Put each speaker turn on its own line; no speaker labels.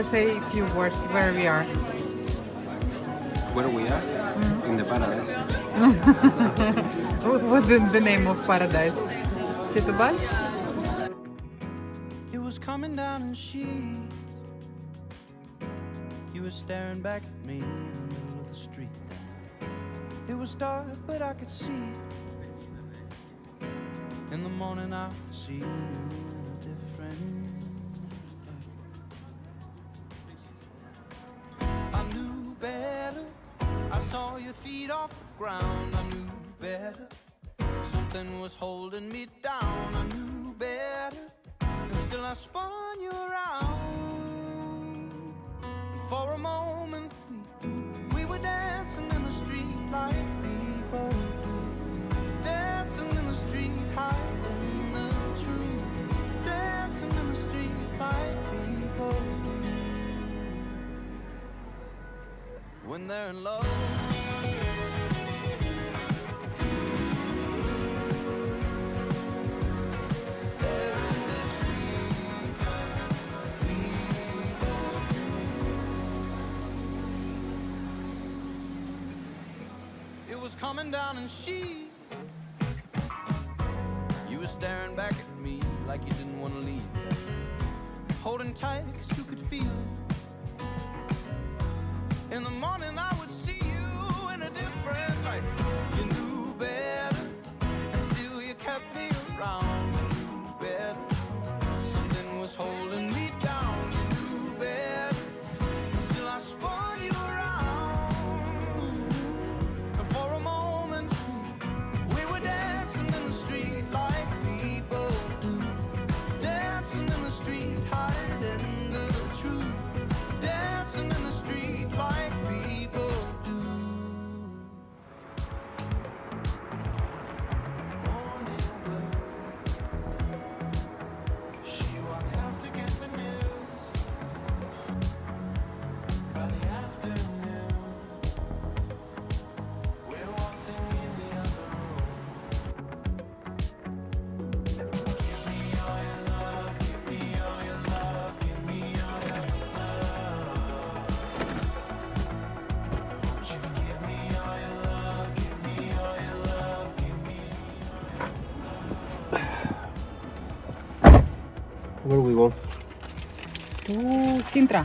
Say a few words where we are.
Where we are? In the paradise.
What is the name of paradise? Setúbal?
It was coming down in sheets. You were staring back at me in the middle of the street. It was dark, but I could see. In the morning I would see you in a different light. I knew better. I saw your feet off the ground. I knew better. Something was holding me down. I knew better. And still I spun you around. And for a moment we were dancing in the street like people do. Dancing in the street, hiding the truth. Dancing in the street like people do. When they're in love. It was coming down in sheets. You were staring back at me like you didn't want to leave. Holding tight cause you could feel it. In the morning I would see you in a different light. You knew better, and still you kept me around. You knew better, something was holding me down. You knew better, and still I spun you around. And for a moment we were dancing in the street like people do. Dancing in the street, hiding the truth. Dancing in the street like people do. She walks out to get the news by the afternoon. We're waltzing in the other room. Give me all your love, give me all your love, give me all your love. Won't you give me all your love, give me all your love, give me.
Where we go?
To Sintra.